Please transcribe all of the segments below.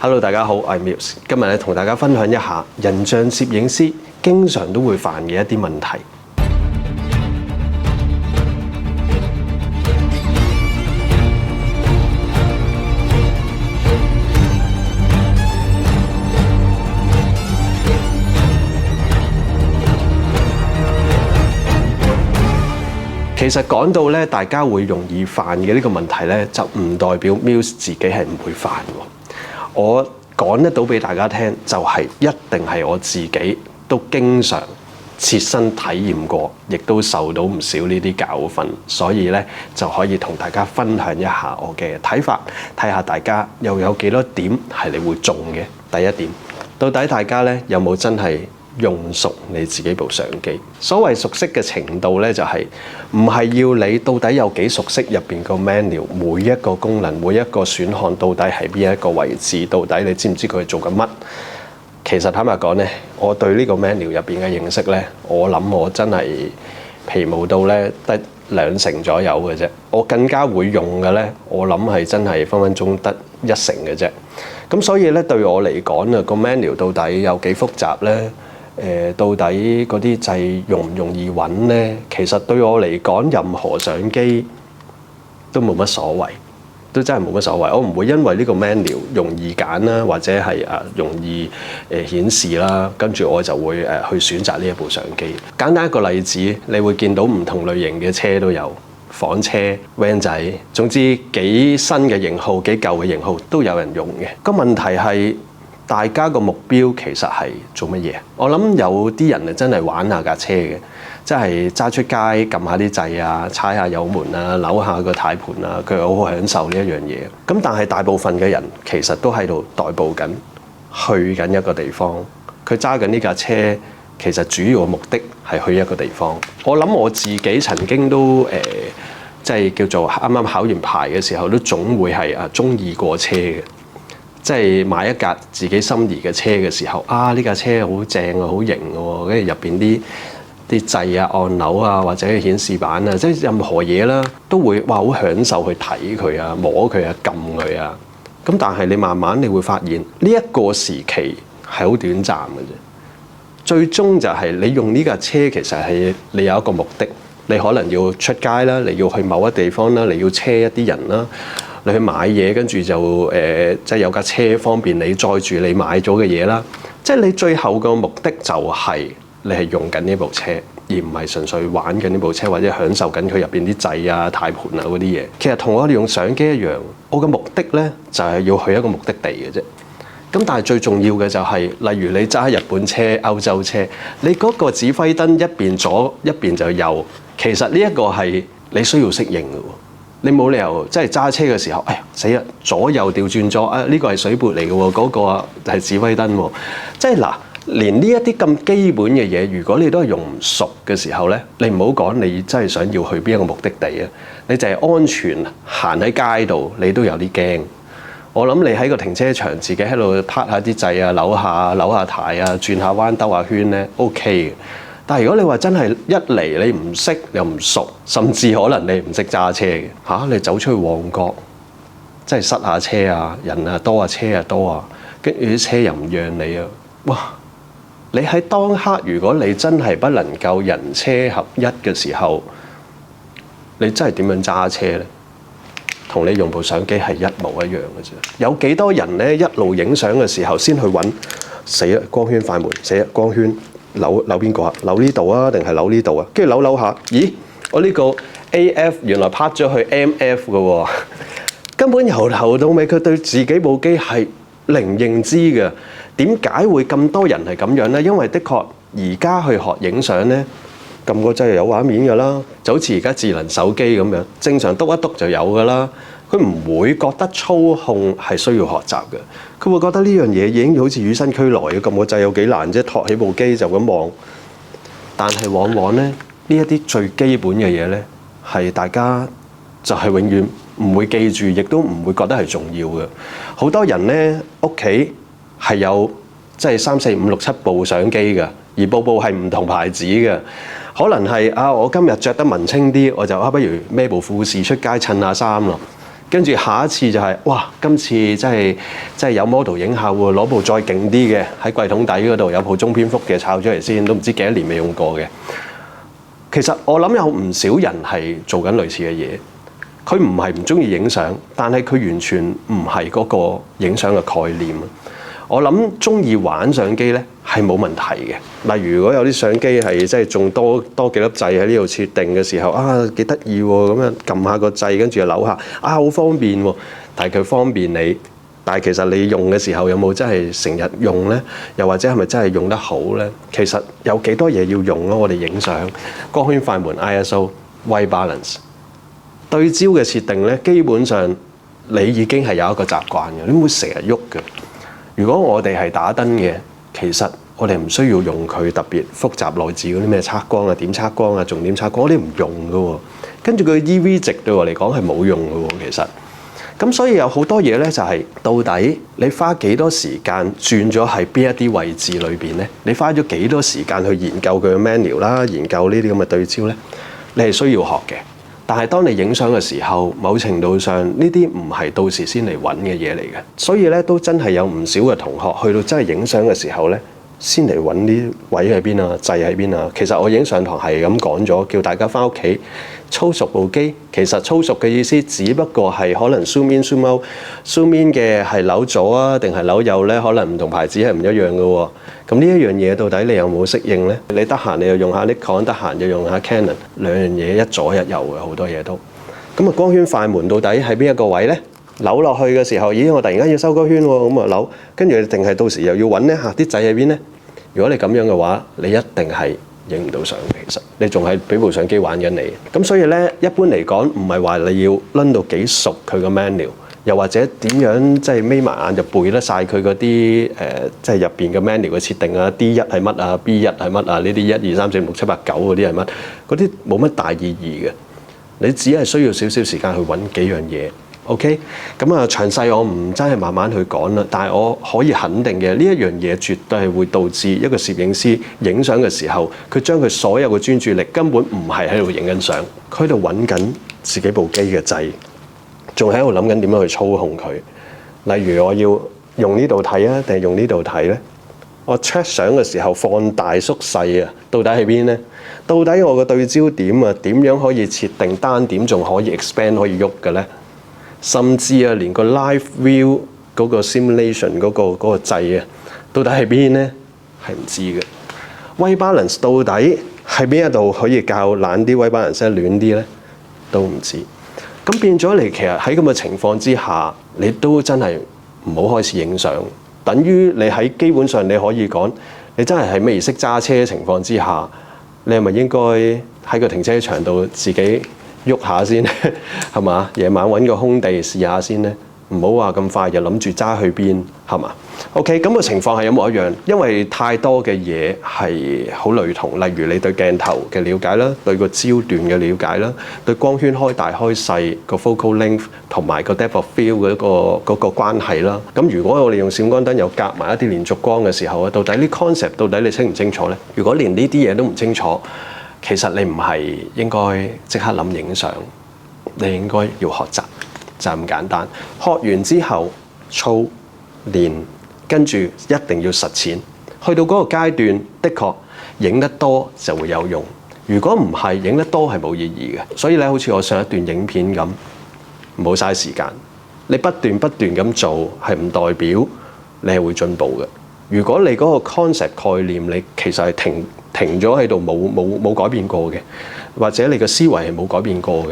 Hello， 大家好，我係 Muse。今日咧同大家分享一下人像攝影師經常都會犯嘅一啲問題。其實講到咧，大家會容易犯嘅呢個問題咧，就唔代表 Muse 自己係唔會犯喎。我講得到俾大家聽，就係一定係我自己都經常切身體驗過，亦都受到唔少呢啲教訓，所以咧就可以同大家分享一下我嘅睇法，睇下大家又有幾多點係你會中嘅。第一點，到底大家咧有冇真係用熟你自己部相機？所謂熟悉嘅程度咧，就係唔係要你到底有幾熟悉入邊個 menu， 每一個功能、每一個選項到底係邊一個位置，到底你知唔知佢做緊乜？其實坦白講咧，我對呢個 menu 入邊嘅認識咧，我諗我真係皮毛到咧得2成左右嘅啫。我更加會用嘅咧，我諗係真係分分鐘得1成嘅啫。咁所以咧，對我嚟講啊，個 menu 到底有幾複雜咧？到底嗰啲掣容唔容易揾呢？其實對我嚟講，任何相機都冇乜所謂，都真係冇乜所謂。我唔會因為呢個 menu 容易揀啦，或者係容易顯示啦，跟住我就會去選擇呢一部相機。簡單一個例子，你會見到唔同類型嘅車都有，房車、van 仔，總之幾新嘅型號、幾舊嘅型號都有人用嘅。個問題係，大家個目標其實係做乜嘢？我諗有啲人真係玩下架車嘅，即係揸出街撳下啲掣啊，踩下油門啊，扭下個軚盤啊，佢好享受呢一樣嘢。咁但係大部分嘅人其實都喺度代步緊，去緊一個地方。佢揸緊呢架車，其實主要嘅目的係去一個地方。我諗我自己曾經都即係叫做啱啱考完牌嘅時候，都總會係中意過車嘅。即係買一架自己心儀嘅車嘅時候，呢架車好正啊，好型喎，跟住入邊啲掣啊、按鈕啊，或者顯示板啊，即係任何嘢啦，都會好享受去睇佢啊、摸佢啊、撳佢啊。咁但係你慢慢你會發現，呢一個時期係好短暫嘅啫。最終就係你用呢架車，其實係你有一個目的，你可能要出街啦，你要去某一個地方啦，你要車一啲人啦。你去買嘢，跟住就即係有架車方便你載住你買咗嘅嘢啦。即係你最後個目的就係你係用緊呢部車，而唔係純粹玩緊呢部車或者享受緊佢入邊啲掣啊、軚盤啊嗰啲嘢。其實同我哋用相機一樣，我嘅目的咧就係要去一個目的地嘅啫。咁但係最重要嘅就係，例如你揸日本車、歐洲車，你嗰個指揮燈一邊左一邊就右，其實呢一個係你需要適應嘅喎。你冇理由即係揸車嘅時候，死啦！左右調轉咗，呢個係水撥嚟嘅喎，嗰個係指揮燈喎。即係嗱，連呢一啲咁基本嘅嘢，如果你都係用唔熟嘅時候咧，你唔好講你真係想要去邊一個目的地啊，你就係安全行喺街度，你都有啲驚。我諗你喺個停車場自己喺度拍下啲掣啊，扭下軚啊，轉下彎兜下圈咧 ，OK 嘅。但係如果你話真係一嚟你唔識又唔熟，甚至可能你唔識揸車嘅你走出去旺角，真係塞下車啊，人啊多啊，車啊多啊，跟住啲車又唔讓你啊，哇！你喺當刻如果你真係不能夠人車合一嘅時候，你真係點樣揸車呢？同你用部相機係一模一樣嘅啫。有幾多人呢？一路影相嘅時候先去揾，死啦！光圈快門，死啦！光圈。扭邊個啊？扭呢度啊，定係扭呢度啊？跟住扭下，咦？我呢個 AF 原來拍咗去 MF 嘅喎，根本由頭到尾佢對自己部機係零認知嘅。點解會咁多人係咁樣呢？因為的確而家去學影相呢，撳個掣就有畫面㗎啦，就好似而家智能手機咁樣，正常篤一篤就有㗎啦。佢唔會覺得操控係需要學習嘅，佢會覺得呢樣嘢已經好似與生俱來嘅，撳個掣有幾難啫，托起部機就咁望。但係往往咧，呢一啲最基本嘅嘢咧，係大家就係永遠唔會記住，亦都唔會覺得係重要嘅。好多人咧屋企係有即係3、4、5、6、7部相機嘅，而部係唔同牌子嘅。可能係我今日着得文青啲，我就不如孭部富士出街襯下衫咯。跟住下一次就係、哇，今次真係有 model 影下喎，攞部再勁啲嘅喺櫃桶底嗰度有部中篇幅嘅抄出嚟先，都唔知幾多年未用過嘅。其實我諗有唔少人係做緊類似嘅嘢，佢唔係唔中意影相，但係佢完全唔係嗰個影相嘅概念。我諗中意玩相機咧係冇問題嘅。例如如果有啲相機係即係仲多幾粒掣喺呢度設定嘅時候啊，幾得意喎，咁樣撳下個掣跟住就扭下啊，好方便喎。但係佢方便你，但係其實你用嘅時候有冇真係成日用咧？又或者係咪真係用得好咧？其實有幾多嘢要用咯？我哋影相光圈、快門、ISO、white balance、對焦嘅設定咧，基本上你已經係有一個習慣嘅，你唔會成日喐嘅。如果我哋係打燈嘅，其實我哋唔需要用佢特別複雜內置嗰啲咩測光啊、點測光啊、重點測光，我哋唔用嘅喎。跟住佢 EV 值對我嚟講係冇用嘅喎，其實。咁所以有好多嘢咧，就係到底你花幾多時間轉咗喺邊一啲位置裏邊咧？你花咗幾多時間去研究佢嘅 menu 啦，研究呢啲咁嘅對焦咧？你係需要學嘅。但係當你影相嘅時候，某程度上呢啲唔係到時先嚟揾嘅嘢嚟嘅，所以咧都真係有唔少嘅同學去到真係影相嘅時候咧，先嚟揾啲位喺邊啊，掣喺邊啊。其實我影相堂係咁講咗，叫大家翻屋企操熟部機。其實操熟嘅意思，只不過係可能 zoom in zoom out，zoom in 嘅係扭左啊，定係扭右咧？可能唔同牌子係唔一樣嘅喎。咁呢一樣嘢到底你有冇適應咧？你得閒你又用下 Nikon，得閒又用下 Canon，兩樣嘢一左一右嘅好多嘢都。咁啊，光圈快門到底喺邊一個位咧？扭落去嘅時候，咦，我突然間要收光圈喎，咁啊扭，跟住定係到時又要揾咧嚇啲掣喺邊咧？如果你咁樣嘅話，你一定係影唔到相嘅。其實你仲係俾部相機玩緊你。咁所以咧，一般嚟講唔係話你要撚到幾熟佢個 menu。又或者點樣即係眯埋眼就背得晒佢嗰啲即係入邊嘅 menu 嘅設定啊 ，D1 係乜啊 ，B1 係乜啊，呢啲1、2、3、4、5、6、7、8、9嗰啲係乜？嗰啲冇乜大意義嘅，你只係需要少少時間去揾幾樣嘢。OK， 咁啊詳細我唔真係慢慢去講啦，但係我可以肯定嘅呢一樣嘢絕對係會導致一個攝影師影相嘅時候，佢將佢所有嘅專注力根本唔係喺度影緊相，佢喺度揾緊自己部機嘅掣。仲喺度諗緊點樣去操控佢。例如我要用呢度睇啊，定係用呢度睇咧？我 check 相嘅時候放大縮細啊，到底喺邊咧？到底我個對焦點啊，點樣可以設定單點仲可以 expand 可以喐嘅咧？甚至啊，連個 live view 嗰個 simulation 嗰個掣啊，到底喺邊咧？係唔知嘅。white balance 到底喺邊一度可以較懶啲，white balance 暖啲咧？都唔知。咁變咗你其實喺咁嘅情況之下，你都真係唔好開始影相。等於你喺基本上你可以講，你真係喺未識揸車嘅情況之下，你係咪應該喺個停車場度自己喐下先？係嘛？夜晚揾個空地試下先咧，唔好話咁快就諗住揸去邊，係嘛？OK， 咁個情況係一模一樣，因為太多嘅嘢係好類同，例如你對鏡頭嘅了解啦，對個焦段嘅了解啦，對光圈開大開細個 focal length 同埋個 depth of field 嗰個關係啦。咁如果我哋用閃光燈又夾埋一啲連續光嘅時候啊，到底呢 concept 到底你清唔清楚咧？如果連呢啲嘢都唔清楚，其實你唔係應該即刻諗影相，你應該要學習，就係咁簡單。學完之後操練。跟住一定要實踐，去到嗰個階段，的確影得多就會有用。如果唔係影得多係冇意義嘅。所以咧，好似我上一段影片咁，唔好嘥時間。你不斷咁做係唔代表你係會進步嘅。如果你嗰個 concept 概念你其實係停咗喺度冇改變過嘅，或者你嘅思維係冇改變過嘅。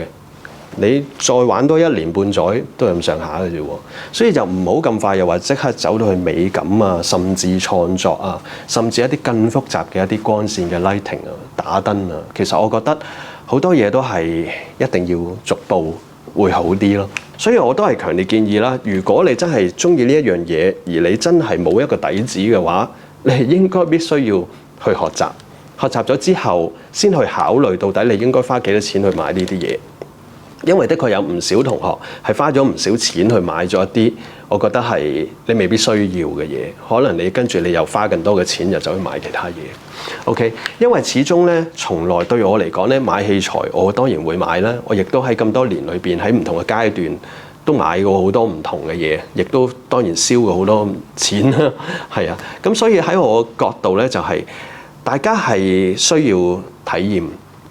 你再玩多1年半載都係咁上下嘅啫喎，所以就唔好咁快又話即刻走到去美感啊，甚至創作啊，甚至一啲更複雜嘅一啲光線嘅 lighting 啊、打燈啊，其實我覺得好多嘢都係一定要逐步會好啲咯。所以我都係強烈建議啦，如果你真係中意呢一樣嘢，而你真係冇一個底子嘅話，你係應該必須要去學習。學習咗之後，先去考慮到底你應該花幾多錢去買呢啲嘢。因為的確有唔少同學係花咗唔少錢去買咗一啲，我覺得係你未必需要嘅嘢，可能你跟住你又花更多嘅錢，又走去買其他嘢。OK， 因為始終咧，從來對我嚟講咧，買器材我當然會買啦，我亦都喺咁多年裏邊喺唔同嘅階段都買過好多唔同嘅嘢，亦都當然燒過好多錢啦，係啊。咁所以喺我角度咧，就係大家係需要體驗，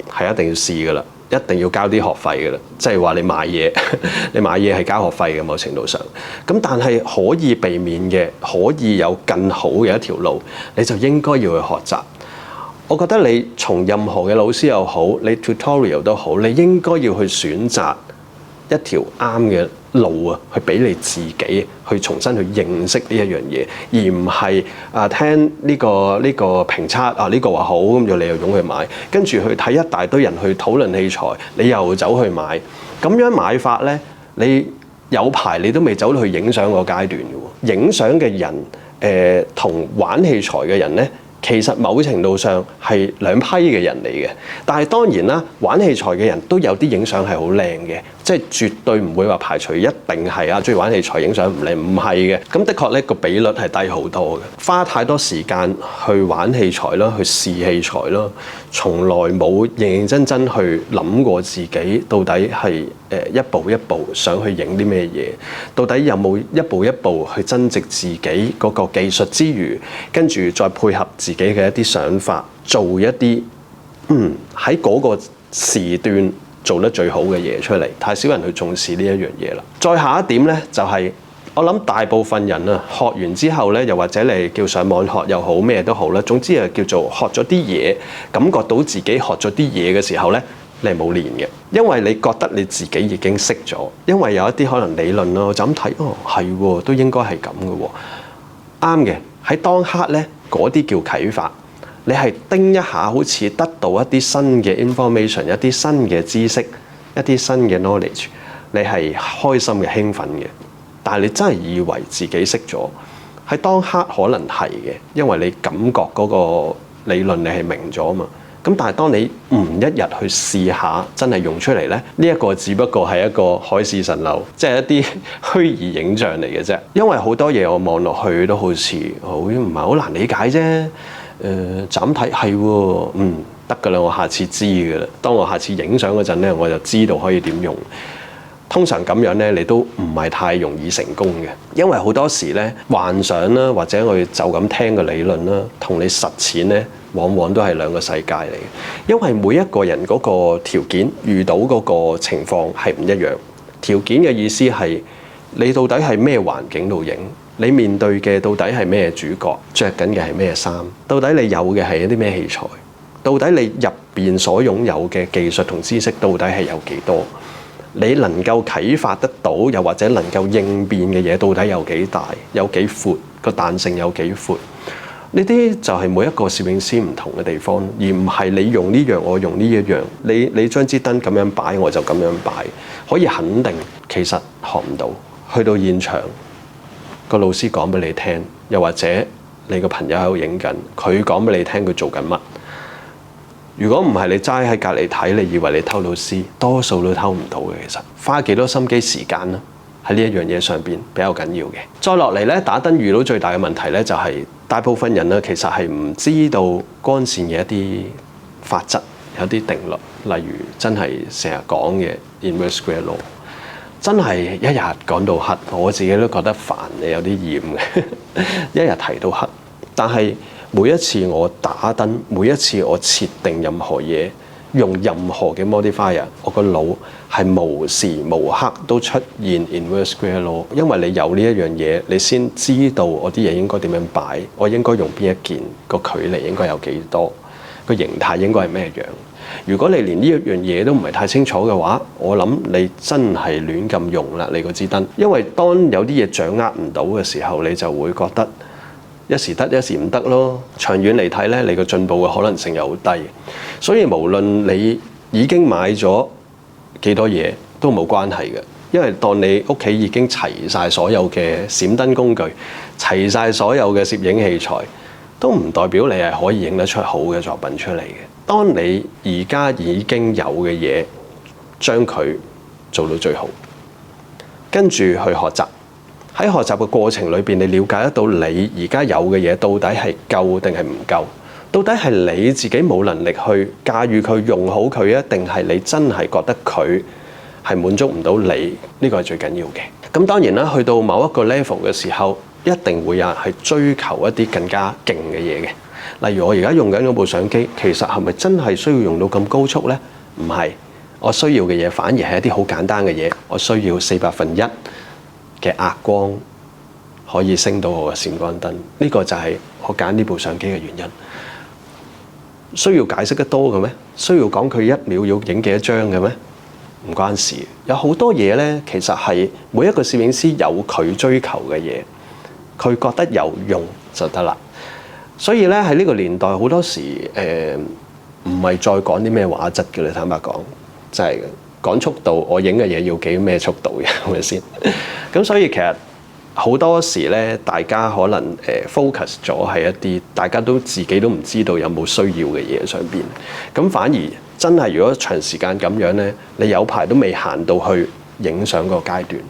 係一定要試㗎啦。一定要交啲學費嘅啦，即係話你買嘢，你買嘢係交學費嘅某程度上。咁但係可以避免嘅，可以有更好嘅一條路，你就應該要去學習。我覺得你從任何嘅老師又好，你 tutorial 都好，你應該要去選擇一條啱嘅路啊，去俾你自己去重新去認識呢一樣嘢，而唔係聽呢個評測呢個話好，咁就你又湧去買，跟住去睇一大堆人去討論器材，你又走去買，咁樣買法咧，你有排你都未走到去影相個階段嘅喎。影相嘅人同玩器材嘅人咧，其實某程度上係兩批嘅人嚟嘅，但係當然啦，玩器材嘅人都有啲影相係好靚嘅，即係絕對唔會話排除一定係中意玩器材影相唔靚，唔係嘅。咁的確呢個比率係低好多嘅，花太多時間去玩器材啦，去試器材啦，從來冇認認真真去諗過自己到底係一步一步想去影啲咩嘢，到底有冇一步一步去增值自己嗰個技術之餘，跟住再配合自己嘅一啲想法，做一啲喺嗰個時段做得最好嘅嘢出嚟。太少人去重視呢一樣嘢啦。再下一點呢，就係我諗大部分人啊，學完之後呢，又或者你叫上網學又好，咩都好啦，總之係叫做學咗啲嘢，感覺到自己學咗啲嘢嘅時候呢，你係冇練嘅，因為你覺得你自己已經識咗，因為有一啲可能理論咯，就咁睇，係喎，都應該係咁嘅喎，啱嘅。喺當刻呢，嗰啲叫啟發，你係叮一下，好似得到一啲新嘅 information， 一啲新嘅知識，一啲新嘅 knowledge， 你係開心嘅、興奮嘅。但係你真係以為自己識咗，喺當刻可能係嘅，因為你感覺嗰個理論你係明咗嘛。咁但係當你一日去試下，真係用出嚟咧，呢一個只不過係一個海市蜃樓，即係一啲虛擬影像嚟嘅啫。因為好多嘢我望落去都好似唔係好難理解啫。就咁睇係喎，得㗎啦，我下次知㗎啦。當我下次影相嗰陣咧，我就知道可以點用。通常咁樣咧，你都唔係太容易成功嘅，因為好多時咧幻想啦，或者我哋就咁聽嘅理論啦，同你實踐咧，往往都係兩個世界嚟嘅。因為每一個人嗰個條件遇到嗰個情況係唔一樣。條件嘅意思係你到底係咩環境度影，你面對嘅到底係咩主角，着緊嘅係咩衫，到底你有嘅係一啲咩器材，到底你入邊所擁有嘅技術同知識到底係有幾多？你能夠啟發得到，又或者能夠應變嘅嘢，到底有幾大、有幾闊，個彈性有幾闊？呢啲就係每一個攝影師唔同嘅地方，而唔係你用呢樣，我用呢一樣。你將支燈咁樣擺，我就咁樣擺。可以肯定，其實學唔到。去到現場，個老師講俾你聽，又或者你個朋友喺度影緊，佢講俾你聽佢做緊乜。如果唔係你齋喺隔離睇，你以為你偷到師，多數都偷唔到嘅。其實花幾多心機時間啦，喺呢一樣嘢上邊比較緊要嘅。再落嚟咧，打燈遇到最大嘅問題咧，就係大部分人咧其實係唔知道光線嘅一啲法則，有啲定律，例如真係成日講嘅 inverse square law， 真係一日講到黑，我自己都覺得煩，你有啲厭嘅，一日提到黑，但係每一次我打燈，每一次我設定任何嘢，用任何嘅 modifier， 我個腦係無時無刻都出現 inverse square law， 因為你有呢一樣嘢，你先知道我啲嘢應該點樣擺，我應該用邊一件，個距離應該有幾多，個形態應該係咩樣。如果你連呢一樣嘢都唔係太清楚嘅話，我諗你真係亂咁用啦，你嗰支燈。因為當有啲嘢掌握唔到嘅時候，你就會覺得一時得一時唔得咯。長遠嚟睇咧，你個進步嘅可能性又好低。所以無論你已經買咗幾多嘢都冇關係嘅，因為當你屋企已經齊晒所有嘅閃燈工具，齊晒所有嘅攝影器材，都唔代表你係可以影得出好嘅作品出嚟嘅。當你而家已經有嘅嘢，將佢做到最好，跟住去學習。喺學習嘅過程裏邊，你了解得到你而家有嘅嘢到底係夠定係唔夠？到底係你自己冇能力去駕馭佢、用好佢啊，定係你真係覺得佢係滿足唔到你，呢個係最緊要嘅。咁當然啦，去到某一個 level 嘅時候，一定會有人係追求一啲更加勁嘅嘢嘅。例如我而家用緊嗰部相機，其實係咪真係需要用到咁高速呢？唔係，我需要嘅嘢反而係一啲好簡單嘅嘢。我需要1/4嘅壓光可以升到我嘅閃光燈，呢個就係我揀呢部相機嘅原因。需要解釋得多嘅咩？需要講佢1秒要影幾多張嘅咩？唔關事。有好多嘢呢，其實係每一個攝影師有佢追求嘅嘢，佢覺得有用就得啦。所以咧喺呢個年代，好多時唔係再講啲咩畫質嘅啦。坦白講，就係講速度。我影嘅嘢要幾咩速度嘅，係咪先？咁所以其實好多時咧，大家可能focus 咗喺一啲大家都自己都唔知道有冇需要嘅嘢上邊。咁反而真係如果長時間咁樣咧，你有排都未行到去影相個階段。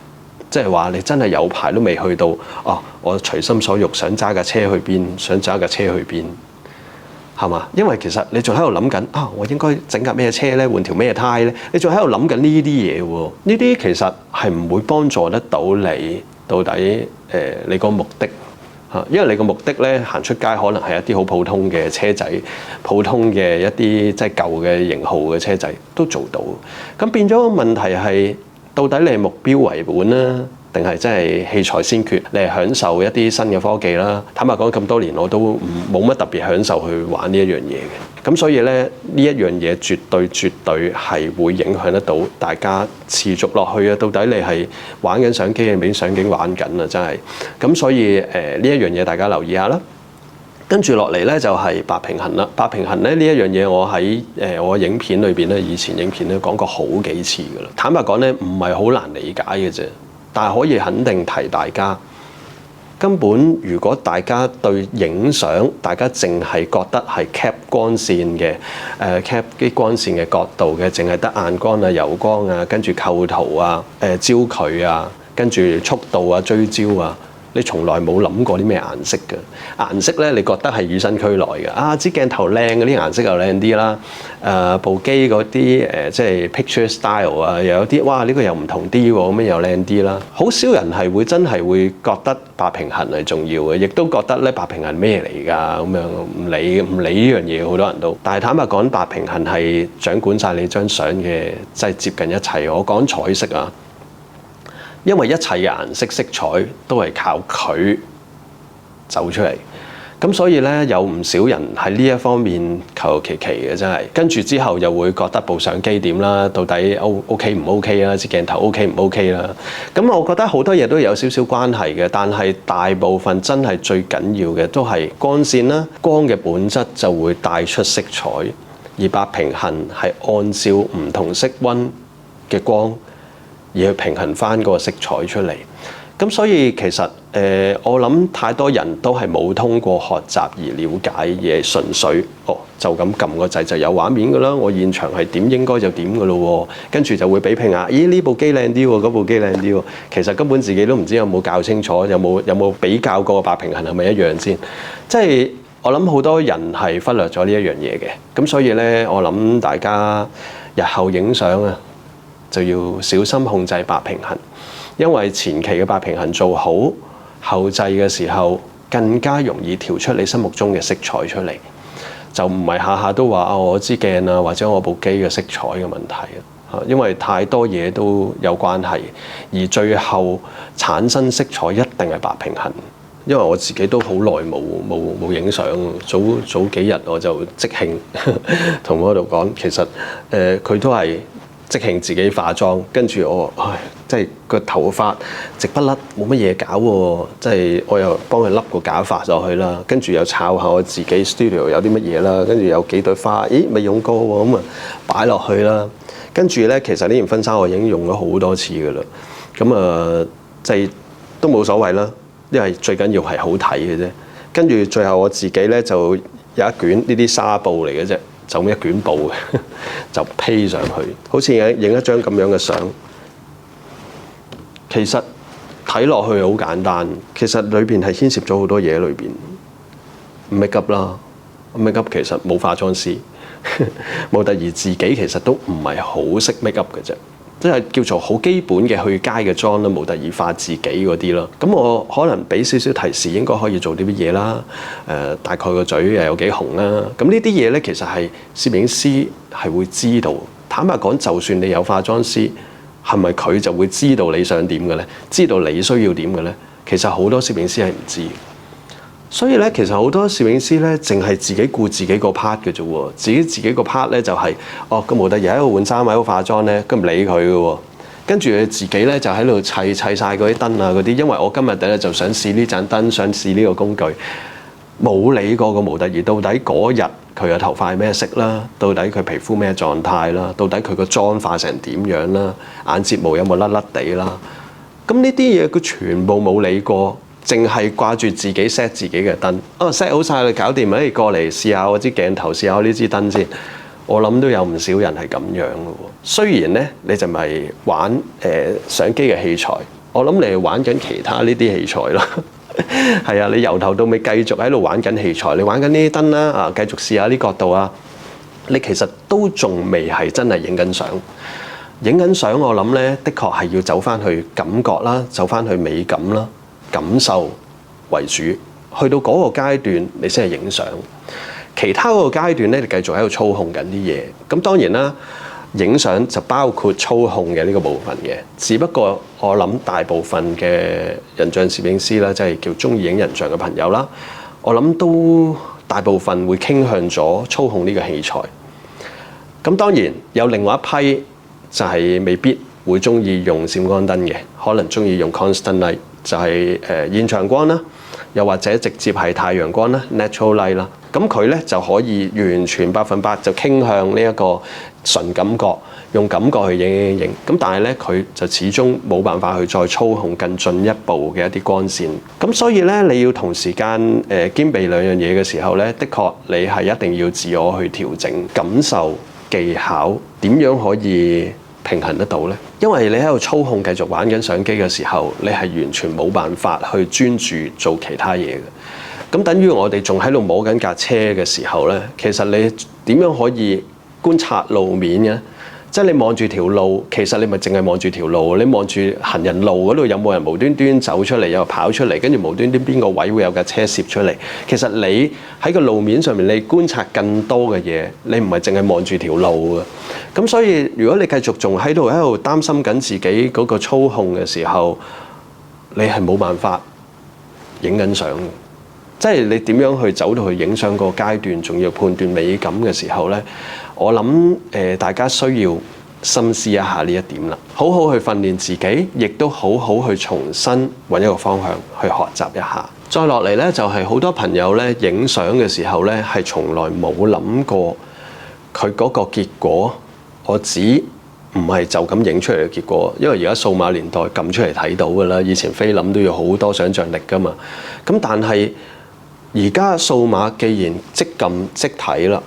即係話你真係有排都未去到哦，我隨心所欲想揸架車去邊，想揸架車去邊，係嘛？因為其實你仲喺度諗緊啊，我應該整架咩車咧，換條咩胎咧？你仲喺度諗緊呢啲嘢喎？呢啲其實係唔會幫助得到你到底你個目的嚇，因為你個目的咧行出街可能係一啲好普通嘅車仔，普通嘅一啲即係舊嘅型號嘅車仔都做到。咁變咗個問題係，到底你係目標為本啦，定係真係器材先決？你係享受一啲新嘅科技啦。坦白講，咁多年我都冇乜特別享受去玩呢一樣嘢嘅。咁所以咧，呢一樣嘢絕對係會影響得到大家持續落去啊！到底你係玩緊相機定俾相機玩緊啊？真係。咁所以呢一樣嘢大家留意下啦。跟住落嚟咧就係白平衡啦。白平衡咧呢一樣嘢，我喺我影片裏邊咧，以前影片咧講過好幾次噶啦。坦白講咧，唔係好難理解嘅啫，但係可以肯定提大家。根本如果大家對影相，大家淨係覺得係 cap 光線嘅，cap 啲光線嘅角度嘅，淨係得暗光啊、柔光啊，跟住構圖啊、焦距啊，跟住速度啊、追焦啊。你從來冇諗過啲咩顏色嘅顏色咧？你覺得係與生俱來嘅啊？支鏡頭靚嗰啲顏色又靚啲啦。部機嗰啲即係 picture style 啊，又有啲哇呢個又唔同啲喎，咁樣又靚啲啦。好少人係會真係會覺得白平衡係重要嘅，亦都覺得咧白平衡咩嚟㗎？咁樣唔理呢樣嘢，好多人都。但係坦白講，白平衡係掌管晒你張相嘅，即係接近一切。我講彩色啊。因為一切嘅顏色色彩都係靠佢走出嚟，咁所以咧有唔少人喺呢一方面求其其嘅，真係跟住之後又會覺得部相機點啦，到底 OK 唔 OK 啦，支鏡頭 OK 唔 OK 啦。咁我覺得好多嘢都有少少關係嘅，但係大部分真係最緊要嘅都係光線啦，光嘅本質就會帶出色彩，而白平衡係按照唔同色溫嘅光，而去平衡翻嗰個色彩出嚟，咁所以其實我諗太多人都係冇通過學習而了解嘢，純粹就咁撳個掣就有畫面㗎啦。我現場係點應該就點㗎咯喎，跟住就會比拼下，咦呢部機靚啲喎，嗰部機靚啲喎。其實根本自己都唔知有冇教清楚，有冇比較過白平衡係咪一樣先。即係我諗好多人係忽略咗呢一樣嘢嘅，咁所以咧我諗大家日後影相啊，就要小心控制白平衡，因為前期嘅白平衡做好，後製嘅時候更加容易調出你心目中嘅色彩出嚟，就唔係下下都話我支鏡啊或者我部機嘅色彩嘅問題啊，因為太多嘢都有關係，而最後產生色彩一定係白平衡。因為我自己都好耐冇影相，早幾日我就即興同我度講，其實佢都係即興自己化妝，跟住我即係個頭髮直不甩，冇乜嘢搞喎，即係我又幫佢笠個假髮上去啦，跟住又抄下我自己 studio 有啲乜嘢啦，跟住有幾朵花，咦未用過喎，咁啊擺落去啦，跟住咧其實呢件婚紗我已經用咗好多次噶啦，咁即係都冇所謂啦。因為最緊要係好睇嘅啫，跟住最後我自己咧就有一卷呢啲紗布嚟嘅啫，就咁一卷布嘅，就披上去，好似影一張咁樣嘅相。其實睇落去好簡單，其實裏邊係牽涉咗好多嘢裏邊。make up 啦，make up 其實冇化妝師，模特兒自己其實都唔係好識 make up 嘅啫。即係叫做好基本嘅去街嘅裝啦，模特兒化自己嗰啲咯。咁我可能俾少少提示，應該可以做啲乜嘢啦？大概個嘴又有幾紅啦。咁呢啲嘢咧，其實係攝影師係會知道。坦白講，就算你有化妝師，係咪佢就會知道你想點嘅咧？知道你需要點嘅咧？其實好多攝影師係唔知。所以咧，其實好多攝影師咧，淨係自己顧自己個 part 嘅啫喎。自己個 part 咧就係、個模特兒喺度換衫，喺度化妝咧，佢唔理佢嘅喎。跟住佢自己咧就喺度砌晒嗰啲燈啊嗰啲。因為我今日咧就想試呢盞燈，想試呢個工具，冇理過個模特兒到底嗰日佢嘅頭髮係咩色啦，到底佢皮膚咩狀態啦，到底佢個妝化成點樣啦，眼睫毛有冇甩甩地啦。咁呢啲嘢佢全部冇理過。淨係掛住自己 set 自己嘅燈，set 好晒你搞掂，你過嚟試下我支鏡頭，試下我呢支燈先。我諗都有唔少人係咁樣嘅喎。雖然咧，你就咪玩相機嘅器材，我諗你係玩緊其他呢啲器材咯。係啊，你由頭到尾繼續喺度玩緊器材，你玩緊呢啲燈啦，繼續試下啲角度啊。你其實都仲未係真係影緊相。影緊相，我諗咧，的確係要走翻去感覺啦，走翻去美感啦。感受為主，去到嗰個階段你先係影相。其他嗰個階段咧，你繼續喺度操控緊啲嘢。咁當然啦，影相就包括操控嘅呢個部分嘅。只不過我諗大部分嘅人像攝影師啦，即係叫中意影人像嘅朋友啦，我諗都大部分會傾向咗操控呢個器材。咁當然有另外一批就係未必會中意用閃光燈嘅，可能中意用 constant light。就係現場光啦，又或者直接係太陽光啦 （natural light） 啦。咁佢咧就可以完全100%就傾向呢一個純感覺，用感覺去影。咁但係咧，佢就始終冇辦法去再操控更進一步嘅一啲光線。咁所以咧，你要同時間兼備兩樣嘢嘅時候咧，的確你係一定要自我去調整、感受、技巧，點樣可以平衡得到咧？因為你喺度操控繼續玩緊相機嘅時候，你係完全冇辦法去專注做其他嘢嘅。咁等於我哋仲喺度摸緊架車嘅時候咧，其實你點樣可以觀察路面嘅？即係你望住條路，其實你咪淨係望住條路。你望住行人路嗰度有冇人無端端走出嚟又跑出嚟，跟住無端端邊個位會有架車攝出嚟？其實你喺個路面上面，你觀察更多嘅嘢，你唔係淨係望住條路嘅。咁所以如果你繼續仲喺度擔心緊自己嗰個操控嘅時候，你係冇辦法影緊相嘅。即係你點樣去走到去影相個階段，仲要判斷美感嘅時候咧，我諗大家需要深思一下呢一點啦。好好去訓練自己，亦都好好去重新揾一個方向去學習一下。再落嚟咧，就係好多朋友咧影相嘅時候咧，係從來冇諗過佢嗰個結果。我指唔係就咁影出嚟嘅結果，因為而家數碼年代撳出嚟睇到㗎啦。以前菲林都要好多想像力㗎嘛。咁但係而家數碼既然即撳即睇啦，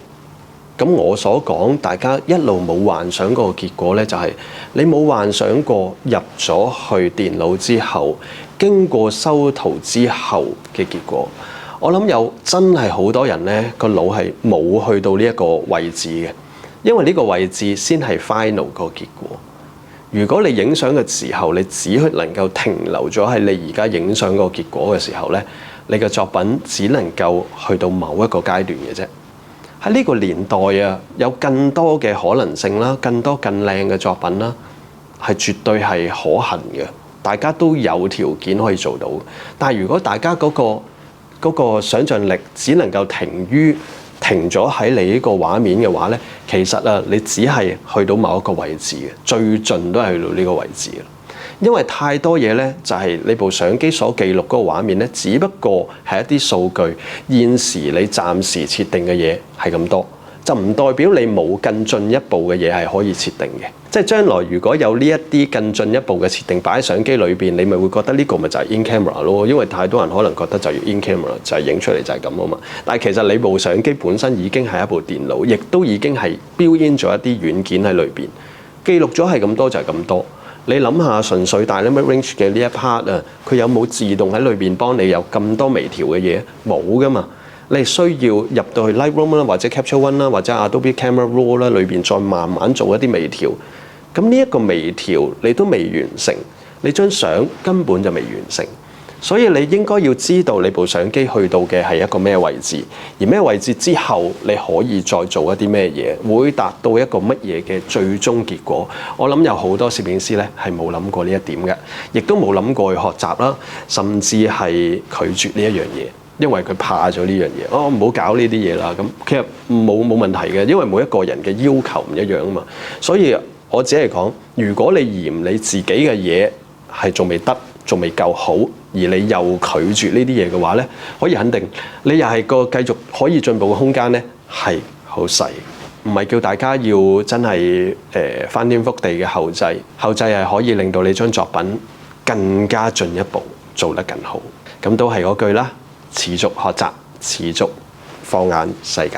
咁我所講大家一路冇幻想過嘅結果咧，就係你冇幻想過入咗去電腦之後，經過修圖之後嘅結果。我諗有真係好多人咧個腦係冇去到呢一個位置嘅，因為呢個位置先係 final 個結果。如果你影相嘅時候，你只能夠停留咗喺你而家影相個結果嘅時候咧，你嘅作品只能夠去到某一個階段嘅啫。喺呢個年代啊，有更多嘅可能性啦，更多更靚嘅作品啦，係絕對係可行嘅。大家都有條件可以做到。但係如果大家嗰個想像力只能夠停咗喺你呢個畫面嘅話咧，其實啊，你只係去到某一個位置嘅，最盡都係去到呢個位置嘅。因為太多嘢咧，就係你部相機所記錄嗰個畫面咧，只不過係一啲數據，現時你暫時設定嘅嘢係咁多，就唔代表你冇更進一步嘅嘢係可以設定嘅。即係將來如果有呢一啲更進一步嘅設定擺喺相機裏邊，你咪會覺得呢個咪就係 in camera 咯。因為太多人可能覺得就要 in camera 就係影出嚟就係咁啊嘛。但係其實你部相機本身已經係一部電腦，亦都已經係 build in 咗一啲軟件喺裏邊，記錄咗係咁多就係咁多。你諗下純粹大 limit range 嘅呢一 part 啊，佢有冇自動喺裏邊幫你有咁多微調嘅嘢？冇噶嘛。你需要入到去 Lightroom 啦，或者 Capture One 啦，或者 Adobe Camera Raw 啦，裏邊再慢慢做一啲微調，咁呢一個微調你都未完成，你張相根本就未完成。所以你應該要知道你部相機去到嘅係一個咩位置，而咩位置之後你可以再做一啲咩嘢，會達到一個乜嘢嘅最終結果。我諗有好多攝影師咧係冇諗過呢一點嘅，亦都冇諗過去學習啦，甚至係拒絕呢一樣嘢，因為佢怕咗呢樣嘢。唔好搞呢啲嘢啦。咁其實冇問題嘅，因為每一個人嘅要求唔一樣啊嘛。所以我只係講，如果你嫌你自己嘅嘢係仲未得，仲未夠好，而你又拒絕呢啲嘢嘅話咧，可以肯定你又係個繼續可以進步嘅空間咧係好細。唔係叫大家要真係翻天覆地嘅後製，後製係可以令到你將作品更加進一步做得更好。咁都係嗰句啦，持續學習，持續放眼世界。